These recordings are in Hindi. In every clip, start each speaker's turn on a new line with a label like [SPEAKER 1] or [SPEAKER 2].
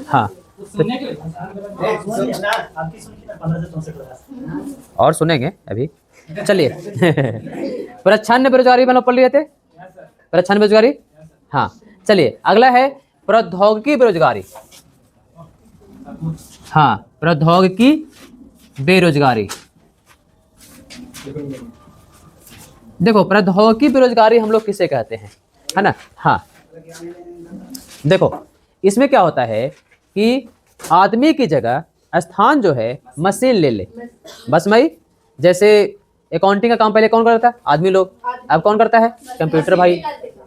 [SPEAKER 1] हाँ और सुनेंगे अभी, चलिए। प्रच्छन्न बेरोजगारी मतलब पढ़ लिए थे, प्रच्छन्न बेरोजगारी। हाँ चलिए, अगला है प्रौद्योगिकी बेरोजगारी। हाँ, प्रौद्योगिकी बेरोजगारी। देखो, प्रौद्योगिकी बेरोजगारी हम लोग किसे कहते हैं, है ना। हाँ देखो, इसमें क्या होता है कि आदमी की जगह स्थान जो है मशीन ले ले। बस भाई, जैसे अकाउंटिंग का काम पहले कौन करता था, आदमी लोग, अब कौन करता है, कंप्यूटर भाई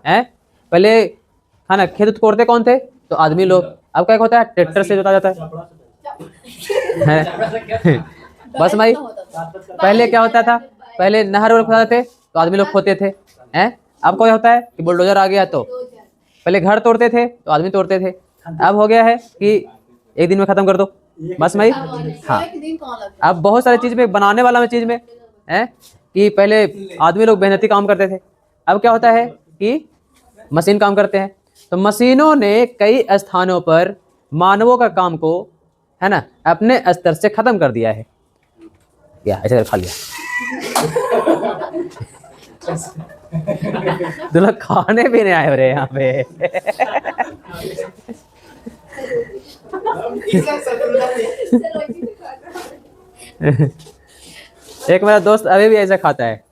[SPEAKER 1] हैं। पहले है ना, खेत कोड़ते कौन थे, तो आदमी लोग, अब क्या होता है, ट्रैक्टर से जोता जाता है। बस भाई, पहले क्या होता था, पहले नहर और खोदते थे तो आदमी लोग खोदते थे हैं। अब क्या होता है कि बुलडोजर आ गया, तो पहले घर तोड़ते थे तो आदमी तोड़ते थे, अब हो गया है कि एक दिन में खत्म कर दो, बस भाई। हाँ, अब बहुत सारी चीज में बनाने वाला में चीज में है कि पहले आदमी लोग मेहनती काम करते थे, अब क्या होता है कि मशीन काम करते हैं। तो मशीनों ने कई स्थानों पर मानवों का काम को, है ना, अपने स्तर से खत्म कर दिया है। या ऐसे खा लिया। तुम लोग खाने पीने आए हो रहे यहाँ पे। एक मेरा दोस्त अभी भी ऐसा खाता है।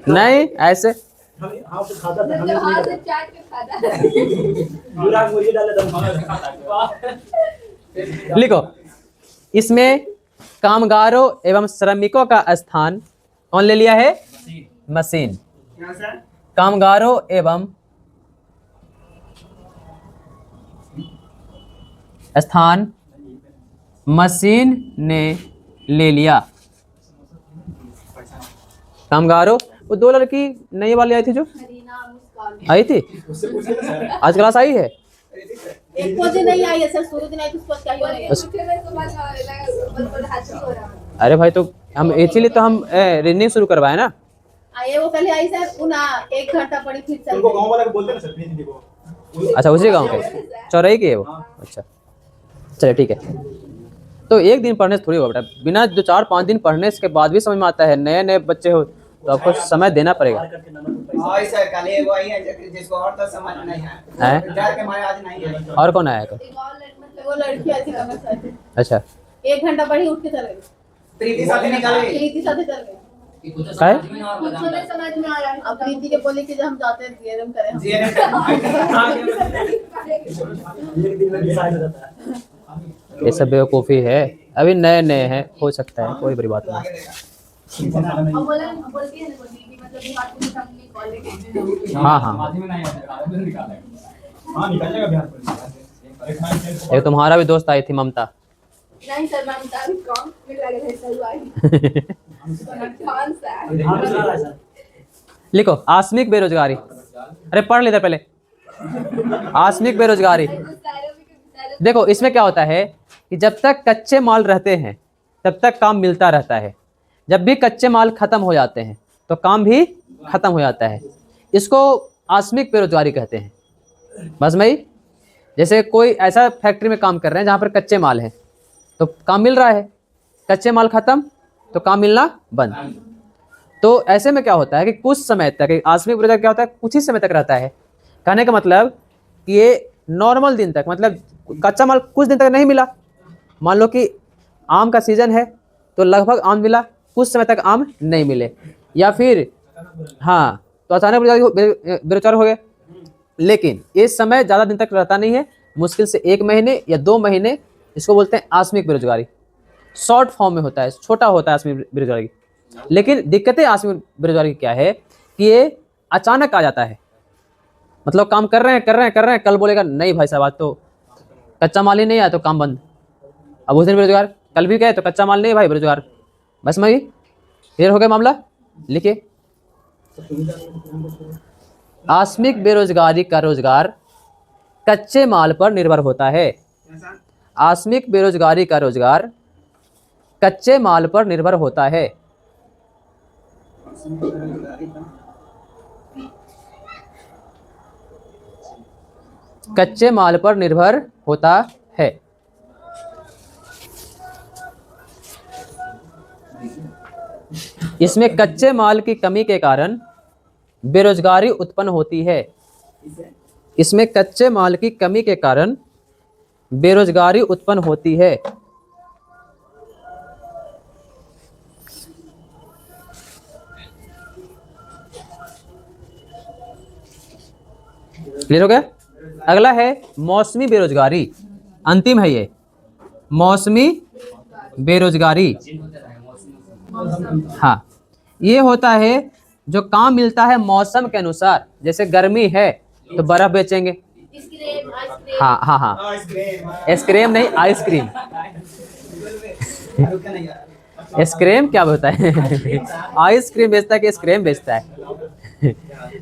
[SPEAKER 1] नहीं ऐसे लिखो, इसमें कामगारों एवं श्रमिकों का स्थान कौन ले लिया है, मशीन। कामगारों एवं स्थान मशीन ने ले लिया। कामगारों, वो दो लड़की नई वाली आई थी, जो आई थी, आज क्लास आई है,
[SPEAKER 2] एक को दिन नहीं आई है सर, शुरू दिन आई तो उसको क्या हो रहा है।
[SPEAKER 1] अरे भाई, तो हम इसीलिए तो हम रीडिंग शुरू करवाए ना।
[SPEAKER 2] आए वो पहले आई सर, पुनः 1 घंटा पड़ी फिर चल
[SPEAKER 3] उनको गांव वाला बोलते हैं ना सर, प्लीज देखो।
[SPEAKER 1] अच्छा, उसी गांव के चौराही के है वो। अच्छा चलिए ठीक है। तो एक दिन पढ़ने से थोड़ी होगा बेटा, बिना 2-4-5 दिन पढ़ने के बाद भी समझ में आता है। नए नए बच्चे हो तो आपको समय देना पड़ेगा। और कौन आया था,
[SPEAKER 2] वो लड़की आई थी कमर साथ।
[SPEAKER 1] अच्छा
[SPEAKER 2] 1 घंटा पढ़ी, उठ के चले गए, प्रीति साथ निकल गई, प्रीति साथ चल गए।
[SPEAKER 1] है?
[SPEAKER 2] समझ में आ रहा है, अब प्रीति के बोले कि जब हम जाते हैं जीएनएम करें,
[SPEAKER 1] ये सब बेवकूफ़ी है, अभी नए नए हैं, हो सकता है, कोई बड़ी बात नहीं। हाँ हाँ, ये तुम्हारा भी दोस्त आई थी, ममता।
[SPEAKER 2] नहीं सर, मैं मुताबिक कौन मिल लगे थे सलवाई।
[SPEAKER 1] लिखो, आस्मिक बेरोजगारी। अरे पढ़ लेते पहले, आस्मिक बेरोजगारी। देखो, इसमें क्या होता है कि जब तक कच्चे माल रहते हैं तब तक काम मिलता रहता है, जब भी कच्चे माल खत्म हो जाते हैं तो काम भी खत्म हो जाता है। इसको आस्मिक बेरोजगारी कहते हैं। बस भाई, जैसे कोई ऐसा फैक्ट्री में काम कर रहे हैं जहाँ पर कच्चे माल हैं तो काम मिल रहा है, कच्चे माल खत्म तो काम मिलना बंद। तो ऐसे में क्या होता है कि कुछ समय तक आस्मिक बेरोजगारी क्या होता है, कुछ ही समय तक रहता है। कहने का मतलब कि ये नॉर्मल दिन तक, मतलब कच्चा माल कुछ दिन तक नहीं मिला, मान लो कि आम का सीजन है तो लगभग आम मिला, कुछ समय तक आम नहीं मिले, या फिर हाँ तो अचानक बेरोजगार हो गए। लेकिन इस समय ज़्यादा दिन तक रहता नहीं है, मुश्किल से 1 महीने या 2 महीने, इसको बोलते हैं आस्मिक बेरोजगारी। शॉर्ट फॉर्म में होता है, छोटा होता है आस्मिक बेरोजगारी। लेकिन दिक्कतें आस्मिक बेरोजगारी की क्या है कि ये अचानक आ जाता है। मतलब काम कर रहे हैं, कल बोलेगा नहीं भाई साहब आज तो कच्चा माल ही नहीं आया तो काम बंद। अब उस दिन बेरोजगार, कल भी गए तो कच्चा माल नहीं भाई, बेरोजगार। बस मैं क्लियर हो गया मामला। लिखिए, आस्मिक बेरोजगारी का रोजगार कच्चे माल पर निर्भर होता है। आस्मिक बेरोजगारी का रोजगार कच्चे माल पर निर्भर होता है। कच्चे माल पर निर्भर होता है। इसमें कच्चे माल की कमी के कारण बेरोजगारी उत्पन्न होती है। इसमें कच्चे माल की कमी के कारण बेरोजगारी उत्पन्न होती है। क्लियर हो गया? अगला है मौसमी बेरोजगारी। अंतिम है ये, मौसमी बेरोजगारी। हाँ, ये होता है जो काम मिलता है मौसम के अनुसार। जैसे गर्मी है तो बर्फ बेचेंगे।
[SPEAKER 2] Ice cream, ice cream.
[SPEAKER 1] हाँ हाँ हाँ, आइसक्रीम नहीं, आइसक्रीम। आइसक्रीम क्या होता है? आइसक्रीम बेचता है कि आइसक्रीम बेचता है?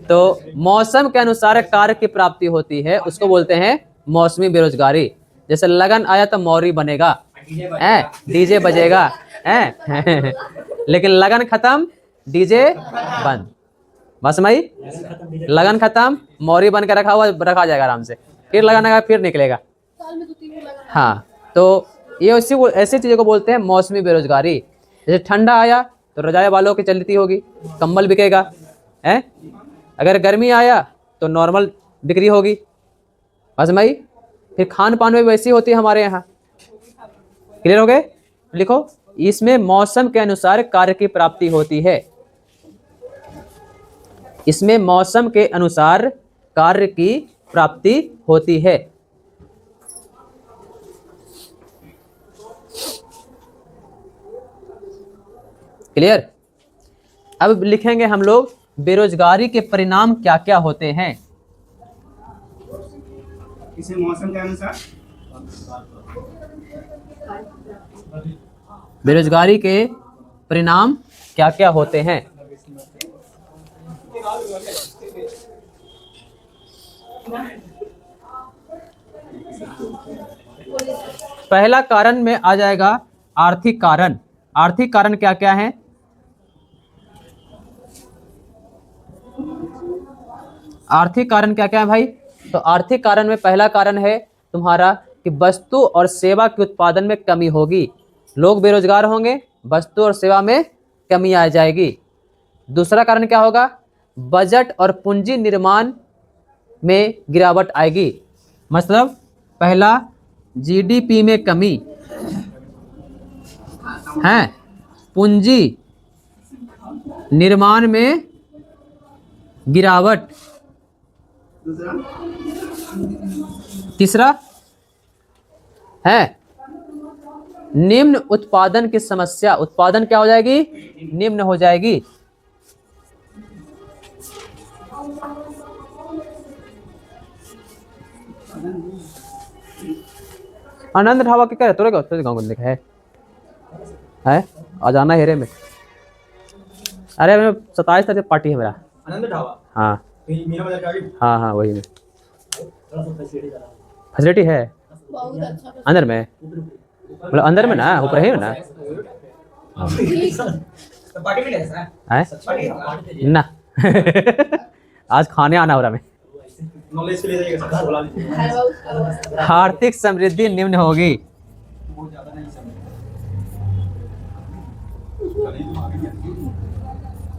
[SPEAKER 1] तो मौसम के अनुसार कार्य की प्राप्ति होती है, उसको बोलते हैं मौसमी बेरोजगारी। जैसे लगन आया तो मौरी बनेगा, डीजे बजेगा, लेकिन लगन खत्म डीजे बंद। बस भाई, लगन खत्म मौरी बन के रखा जाएगा आराम से, फिर लगन आएगा फिर निकलेगा।
[SPEAKER 2] साल में 2-3 बार लगा।
[SPEAKER 1] हाँ, तो ये ऐसी चीज़ों को बोलते हैं मौसमी बेरोजगारी। जैसे ठंडा आया तो रजाई वालों की चलती होगी, कंबल बिकेगा, है। अगर गर्मी आया तो नॉर्मल बिक्री होगी। बस भाई, फिर खान पान में वैसी होती है हमारे यहाँ। क्लियर हो गए? लिखो, इसमें मौसम के अनुसार कार्य की प्राप्ति होती है। इसमें मौसम के अनुसार कार्य की प्राप्ति होती है। क्लियर? अब लिखेंगे हम लोग बेरोजगारी के परिणाम क्या क्या होते हैं।
[SPEAKER 3] इसे मौसम के अनुसार
[SPEAKER 1] बेरोजगारी के परिणाम क्या क्या होते हैं। पहला कारण में आ जाएगा आर्थिक कारण। आर्थिक कारण क्या क्या है? आर्थिक कारण क्या क्या है भाई? तो आर्थिक कारण में पहला कारण है तुम्हारा कि वस्तु और सेवा के उत्पादन में कमी होगी। लोग बेरोजगार होंगे, वस्तु और सेवा में कमी आ जाएगी। दूसरा कारण क्या होगा? बजट और पूंजी निर्माण में गिरावट आएगी। मतलब पहला जीडीपी में कमी है, पूंजी निर्माण में गिरावट। तीसरा है निम्न उत्पादन की समस्या। उत्पादन क्या हो जाएगी? निम्न हो जाएगी। आनंद ढाबा के क्या तोरे गाँव को लिखा है आ जाना हेरे में। अरे 27 तारीख पार्टी है मेरा।
[SPEAKER 3] आनंद ढाबा।
[SPEAKER 1] हाँ
[SPEAKER 3] मीना बाजार के आगे।
[SPEAKER 1] हाँ हाँ, वही में फैसिलिटी है
[SPEAKER 2] बहुत अच्छा।
[SPEAKER 1] अंदर में, मतलब अंदर में ना, ऊपर ही में ना।
[SPEAKER 3] तो पार्टी में लेना
[SPEAKER 1] है
[SPEAKER 3] पार्टी
[SPEAKER 1] ना। आज खाने आना हो रहा मैं।
[SPEAKER 3] नॉलेज के लिए जाइएगा सर, बोला लीजिए।
[SPEAKER 1] आर्थिक समृद्धि निम्न होगी।
[SPEAKER 3] बहुत ज्यादा नहीं समझ।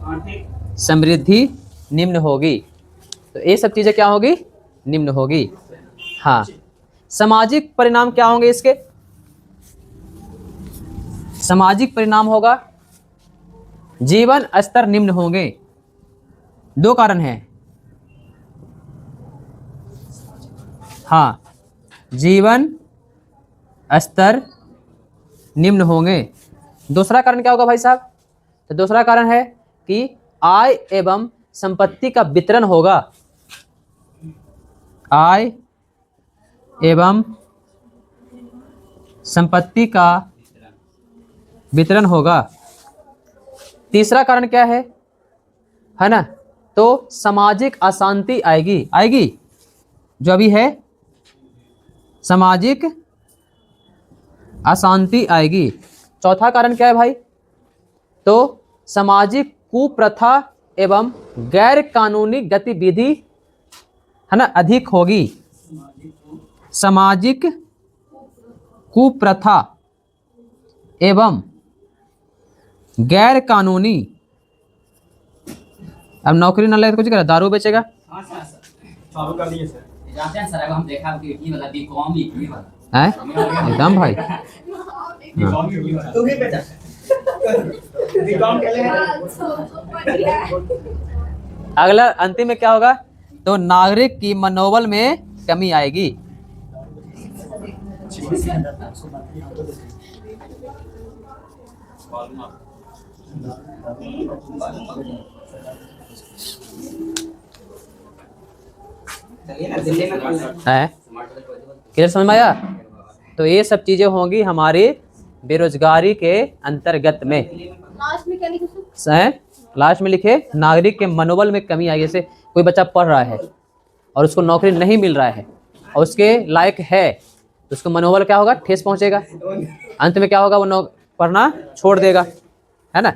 [SPEAKER 3] आर्थिक
[SPEAKER 1] समृद्धि निम्न होगी। तो ये सब चीजें क्या होगी? निम्न होगी। हाँ, सामाजिक परिणाम क्या होंगे इसके? सामाजिक परिणाम होगा जीवन स्तर निम्न होंगे। दो कारण हैं। हाँ, जीवन स्तर निम्न होंगे। दूसरा कारण क्या होगा भाई साहब? तो दूसरा कारण है कि आय एवं संपत्ति का वितरण होगा। आय एवं संपत्ति का वितरण होगा। तीसरा कारण क्या है ना? तो सामाजिक अशांति आएगी जो अभी है, सामाजिक अशांति आएगी। चौथा कारण क्या है भाई? तो सामाजिक कुप्रथा एवं गैर कानूनी गतिविधि है ना, अधिक होगी। सामाजिक कुप्रथा एवं गैर कानूनी, अब नौकरी ना लगे तो कुछ करेगा, दारू बेचेगा।
[SPEAKER 3] हाँ सर चालू कर दिए सर।
[SPEAKER 4] जानते हैं सर, अगर हम देखा कि ये वाला बीकॉम ये वाला
[SPEAKER 1] है एकदम भाई।
[SPEAKER 3] तू भी बेटा बीकॉम के लिए
[SPEAKER 1] अगला अंतिम में क्या होगा, तो नागरिक की मनोबल में कमी आएगी। है क्लियर, समझ में आया? तो ये सब चीजें होंगी हमारी बेरोजगारी के अंतर्गत में।
[SPEAKER 2] लास्ट में क्या लिखा?
[SPEAKER 1] है लास्ट में लिखे नागरिक के मनोबल में कमी आई। जैसे कोई बच्चा पढ़ रहा है और उसको नौकरी नहीं मिल रहा है और उसके लायक है, तो उसको मनोबल क्या होगा, ठेस पहुंचेगा। अंत में क्या होगा, वो पढ़ना छोड़ देगा, है ना।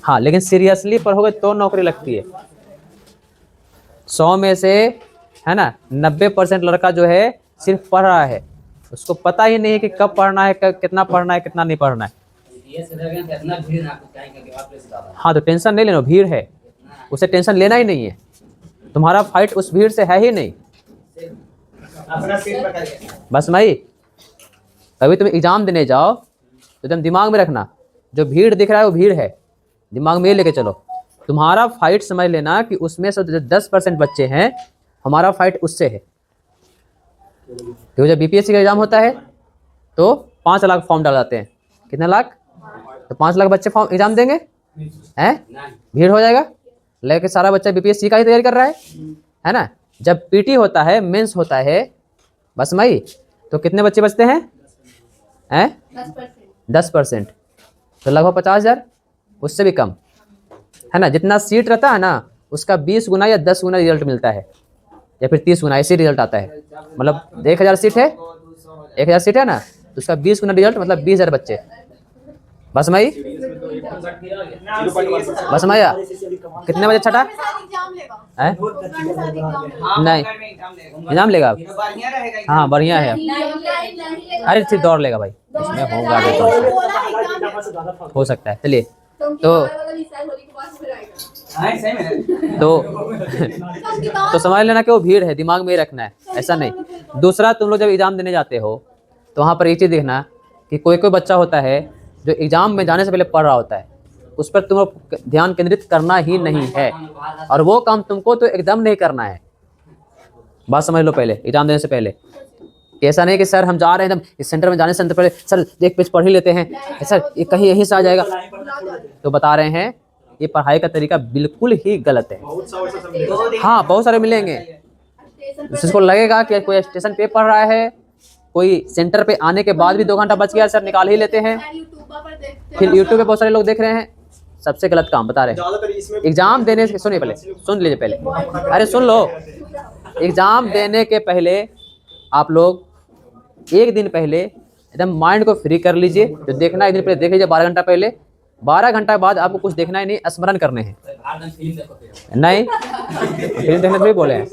[SPEAKER 1] हाँ, लेकिन सीरियसली पढ़ोगे तो नौकरी लगती है। 100 में से, है ना, 90% लड़का जो है सिर्फ पढ़ रहा है, उसको पता ही नहीं है कि कब पढ़ना है, कितना पढ़ना है, कितना नहीं पढ़ना है। हाँ, तो टेंशन नहीं लेना, भीड़ है, उसे टेंशन लेना ही नहीं है। तुम्हारा फाइट उस भीड़ से है ही नहीं।
[SPEAKER 3] अपना सीट पकड़
[SPEAKER 1] बस भाई, कभी तुम एग्जाम देने जाओ तो तुम दिमाग में रखना, जो भीड़ दिख रहा है वो भीड़ है, दिमाग में ये लेके चलो। तुम्हारा फाइट समझ लेना कि उसमें से जो 10% बच्चे हैं, हमारा फाइट उससे है। क्योंकि जब बीपीएससी का एग्जाम होता है तो 5 लाख फॉर्म डाल जाते हैं। कितने लाख? तो 5 लाख बच्चे फॉर्म एग्जाम देंगे, हैं? भीड़ हो जाएगा। लेकिन सारा बच्चा बीपीएससी का ही तैयारी कर रहा है ना। जब पीटी होता है, मेंस होता है, बस मई, तो कितने बच्चे बचते हैं? 10%, तो लगभग 50,000, उससे भी कम, है ना। जितना सीट रहता है ना, उसका 20 गुना या 10 गुना रिजल्ट मिलता है, या फिर 30 गुना, ऐसे रिजल्ट आता है। मतलब 1000 सीट है, 1000 सीट है ना, तो उसका 20 गुना रिजल्ट, मतलब 20,000 बच्चे। बस मई, बस मैया, कितने बजे छठा है? नहीं, एग्जाम लेगा अब? हाँ, बढ़िया है। अरे सिर्फ दौड़ लेगा भाई, इसमें होगा हो सकता है। चलिए, तो समझ लेना कि वो भीड़ है, दिमाग में ही रखना है, ऐसा नहीं। दूसरा, तुम लोग जब एग्जाम देने जाते हो तो वहाँ पर एक चीज़ देखना कि कोई कोई बच्चा होता है जो एग्जाम में जाने से पहले पढ़ रहा होता है, उस पर तुम लोग ध्यान केंद्रित करना ही नहीं है, और वो काम तुमको तो एकदम नहीं करना है। बात समझ लो पहले, एग्जाम देने से पहले। ऐसा नहीं कि सर हम जा रहे हैं एकदम इस सेंटर में जाने से पहले सर एक पेज पढ़ ही लेते हैं, सर ये कहीं यहीं से आ जाएगा। तो बता रहे हैं, ये पढ़ाई का तरीका बिल्कुल ही गलत है। हाँ, बहुत सारे मिलेंगे जिसको लगेगा कि कोई स्टेशन पे पढ़ रहा है, कोई सेंटर पे आने के बाद भी 2 घंटा बच गया, सर निकाल ही लेते हैं। फिर यूट्यूब पे बहुत सारे लोग देख रहे हैं, सबसे गलत काम बता रहे हैं। एग्जाम देने से, सुनिए पहले, सुन लीजिए पहले, अरे सुन लो। एग्जाम देने के पहले आप लोग 1 दिन पहले एकदम माइंड को फ्री कर लीजिए। जो देखना है 1 दिन पहले देख लीजिए, 12 घंटा पहले। 12 घंटा बाद आपको कुछ देखना ही नहीं, स्मरण करने हैं। नहीं, फिल्म देखने के लिए बोले हैं,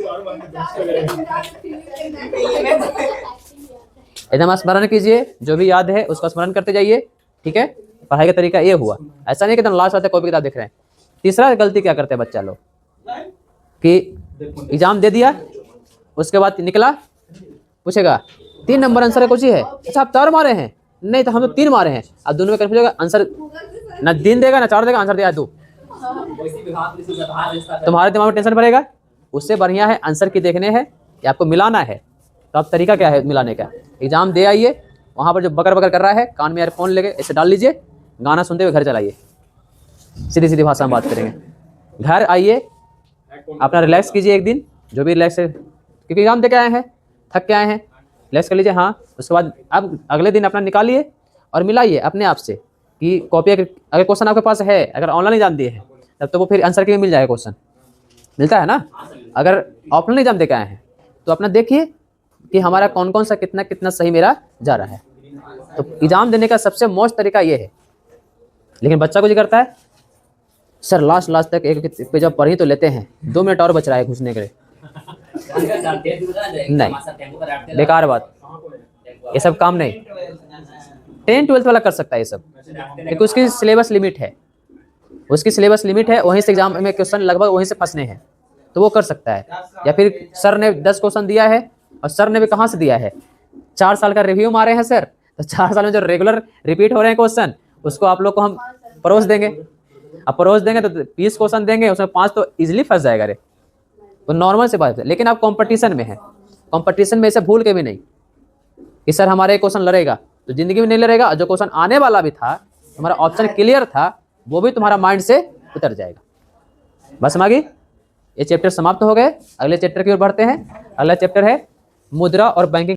[SPEAKER 1] एकदम स्मरण कीजिए, जो भी याद है उसका स्मरण करते जाइए, ठीक है। पढ़ाई का तरीका ये हुआ, ऐसा नहीं कि एकदम लास्ट आते कॉपी किताब देख रहे हैं। तीसरा गलती क्या करते हैं बच्चा लोग, कि एग्जाम दे दिया, उसके बाद निकला, पूछेगा 3 नंबर आंसर है, कुछ ही है, अच्छा आप 4 मारे हैं? नहीं, तो हम तो 3 मारे हैं। अब दोनों में कंफ्यूज होगा, आंसर ना 3 देगा ना 4 देगा, आंसर दिया 2। तुम्हारे दिमाग में टेंशन भरेगा। उससे बढ़िया है आंसर की देखने हैं या आपको मिलाना है। तो अब तरीका क्या है मिलाने का? एग्जाम दे आइए, वहाँ पर जो बकर बकर कर रहा है, कान में ईयरफोन लेके ऐसे डाल लीजिए, गाना सुनते हुए घर चलाइए। सीधी सीधी भाषा में बात करेंगे। घर आइए, अपना रिलैक्स कीजिए 1 दिन, जो भी रिलैक्स है, क्योंकि एग्जाम दे के आए हैं, थक के आए हैं, रिलैक्स कर लीजिए। हाँ, उसके बाद अब अगले दिन अपना निकालिए और मिलाइए अपने आप से कि कॉपी, अगर क्वेश्चन आपके पास है, अगर ऑनलाइन एग्जाम दिए हैं तब तो वो फिर आंसर के भी मिल जाएगा, क्वेश्चन मिलता है ना। अगर ऑफलाइन एग्जाम दे के आए हैं तो अपना देखिए कि हमारा कौन कौन सा कितना कितना सही मेरा जा रहा है। तो एग्जाम देने का सबसे मोस्ट तरीका ये है। लेकिन बच्चा कुछ करता है, सर लास्ट तक एक पेज पढ़ ही तो लेते हैं, 2 मिनट और बच रहा है घुसने के लिए, नहीं, बेकार बात, ये सब काम नहीं। 10-12 वाला कर सकता है ये सब, क्योंकि उसकी सिलेबस लिमिट है, उसकी सिलेबस लिमिट है, वहीं से एग्जाम में क्वेश्चन लगभग वहीं से फंसने हैं, तो वो कर सकता है। या फिर सर ने 10 क्वेश्चन दिया है, और सर ने भी कहाँ से दिया है, 4 साल का रिव्यू मारे हैं सर, तो 4 साल में जो रेगुलर रिपीट हो रहे हैं क्वेश्चन, उसको आप लोग को हम परोस देंगे। अब परोस देंगे तो 20 क्वेश्चन देंगे, उसमें 5 तो इजीली फंस जाएगा रे, तो नॉर्मल से बात है। लेकिन आप कंपटीशन में है, कंपटीशन में इसे भूल के भी नहीं कि सर हमारे क्वेश्चन लड़ेगा, तो जिंदगी में नहीं लड़ेगा। जो क्वेश्चन आने वाला भी था, तुम्हारा ऑप्शन क्लियर था, वो भी तुम्हारा माइंड से उतर जाएगा। बस मागी, ये चैप्टर समाप्त हो गए। अगले चैप्टर की ओर बढ़ते हैं। अगला चैप्टर है मुद्रा और बैंकिंग।